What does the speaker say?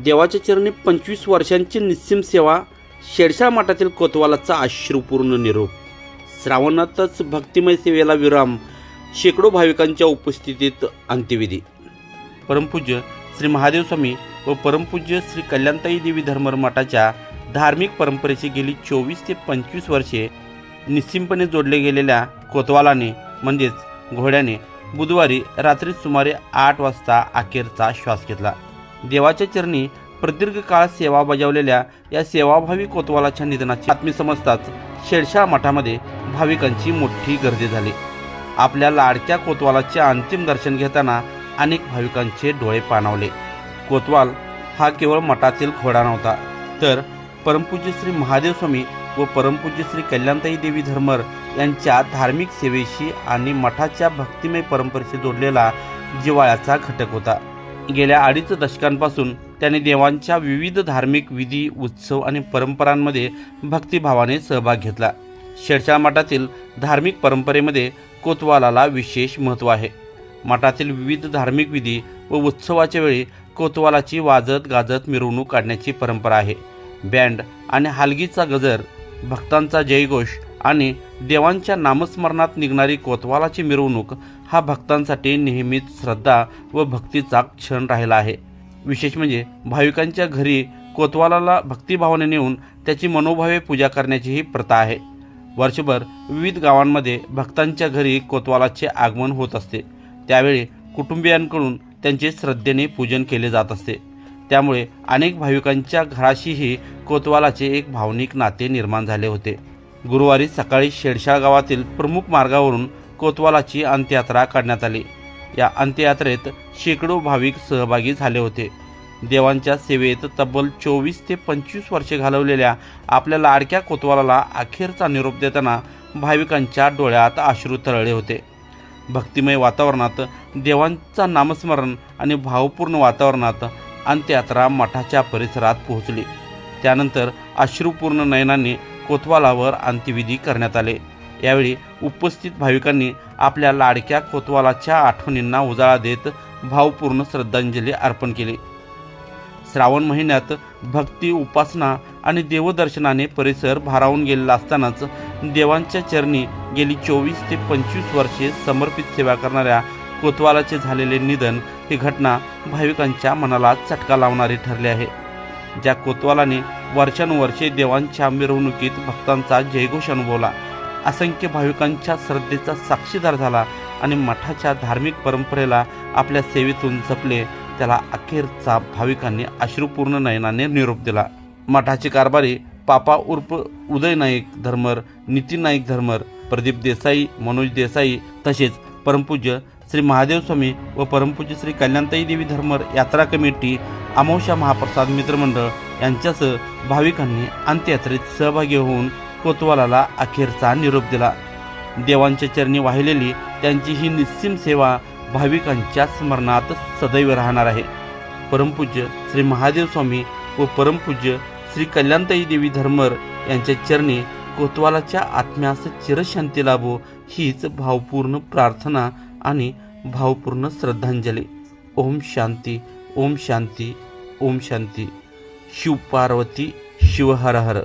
देवाच्या चरणी 25 वर्षांची निस्सीम सेवा, शेडशाळ मठातील कोतवालाचा अश्रुपूर्ण निरोप. श्रावणातच भक्तिमय सेवेला विराम, शेकडो भाविकांच्या उपस्थितीत अंत्यविधी. परमपूज्य श्री महादेव स्वामी व परमपूज्य श्री कल्याणताई देवी धर्मर मठाच्या धार्मिक परंपरेची गेली 24 ते 25 वर्षे निस्सीमपणे जोडले गेलेल्या कोतवालाने म्हणजेच घोड्याने बुधवारी रात्री सुमारे 8 वाजता अखेरचा श्वास घेतला. देवाच्या चरणी प्रदीर्घ काळ सेवा बजावलेल्या या सेवाभावी कोतवालाच्या निधनाची बातमी समजताच शेडशाळ मठामध्ये भाविकांची मोठी गर्दी झाली. आपल्या लाडक्या कोतवालाचे अंतिम दर्शन घेताना अनेक भाविकांचे डोळे पाणावले. कोतवाल हा केवळ मठातील घोडा नव्हता, तर परमपूज्य श्री महादेव स्वामी व परमपूज्य श्री कल्याणताई देवी धर्मर यांच्या धार्मिक सेवेशी आणि मठाच्या भक्तिमय परंपरेशी जोडलेला जिव्हाळ्याचा घटक होता. गेल्या 2.5 दशकांपासून त्याने देवांच्या विविध धार्मिक विधी, उत्सव आणि परंपरांमध्ये भक्तिभावाने सहभाग घेतला. शेडशाळ मठातील धार्मिक परंपरेमध्ये कोतवालाला विशेष महत्त्व आहे. मठातील विविध धार्मिक विधी व उत्सवाच्या वेळी कोतवालाची वाजत गाजत मिरवणूक काढण्याची परंपरा आहे. बँड आणि हलगीचा गजर, भक्तांचा जयघोष आणि देवांच्या नामस्मरणात निघणारी कोतवालाची मिरवणूक हा भक्तांसाठी नेहमीच श्रद्धा व भक्तीचा क्षण राहिला आहे. विशेष म्हणजे भाविकांच्या घरी कोतवालाला भक्तिभावाने नेऊन त्याची मनोभावे पूजा करण्याची ही प्रथा आहे. वर्षभर विविध गावांमध्ये भक्तांच्या घरी कोतवालाचे आगमन होत असते. त्यावेळी कुटुंबियांकडून त्यांचे श्रद्धेने पूजन केले जात असते. त्यामुळे अनेक भाविकांच्या घराशीही कोतवालाचे एक भावनिक नाते निर्माण झाले होते. गुरुवारी सकाळी शेडशाळ गावातील प्रमुख मार्गावरून कोतवालाची अंत्ययात्रा काढण्यात आली. या अंत्ययात्रेत शेकडो भाविक सहभागी झाले होते. देवांच्या सेवेत तब्बल 24 ते 25 वर्षे घालवलेल्या आपल्या लाडक्या कोतवालाला अखेरचा निरोप देताना भाविकांच्या डोळ्यात अश्रू तरळले होते. भक्तिमय वातावरणात देवांचा नामस्मरण आणि भावपूर्ण वातावरणात अंत्ययात्रा मठाच्या परिसरात पोहोचली. त्यानंतर अश्रुपूर्ण नयनांनी कोतवालावर अंत्यविधी करण्यात आले. यावेळी उपस्थित भाविकांनी आपल्या लाडक्या कोतवालाच्या आठवणींना उजाळा देत भावपूर्ण श्रद्धांजली अर्पण केली. श्रावण महिन्यात भक्ती, उपासना आणि देवदर्शनाने परिसर भारावून गेलेला असतानाच देवांच्या चरणी गेली 24 ते 25 वर्षे समर्पित सेवा करणाऱ्या कोतवालाचे झालेले निधन ही घटना भाविकांच्या मनाला चटका लावणारी ठरली आहे. ज्या कोतवालाने वर्षानुवर्षे देवांच्या मिरवणुकीत भक्तांचा जयघोष अनुभवला, असंख्य भाविकांच्या श्रद्धेचा साक्षीदार झाला आणि मठाच्या धार्मिक परंपरेला आपल्या सेवेतून जपले, त्याला अखेरचा भाविकांनी अश्रुपूर्ण नयनाने निरोप दिला. मठाचे कारभारी पापा उर्फ उदय नाईक धर्मर, नितीन नाईक धर्मर, प्रदीप देसाई, मनोज देसाई तसेच परमपूज्य श्री महादेव स्वामी व परमपूज्य श्री कल्याणताई देवी धर्मर यात्रा कमिटी, अमावस्या महाप्रसाद मित्रमंडळ यांच्यासह भाविकांनी अंत्ययात्रेत सहभागी होऊन कोतवालाला अखेरचा निरोप दिला. देवांच्या चरणी वाहिलेली त्यांची ही निस्सीम सेवा भाविकांच्या स्मरणात सदैव राहणार आहे. परमपूज्य श्री महादेव स्वामी व परमपूज्य श्री कल्याणताई देवी धर्मर यांच्या चरणी कोतवालाच्या आत्म्यास चिरशांती लाभो, हीच भावपूर्ण प्रार्थना आणि भावपूर्ण श्रद्धांजली. ओम शांती, ओम शांती, ओम शांती. शिव पार्वती, शिव हर हर.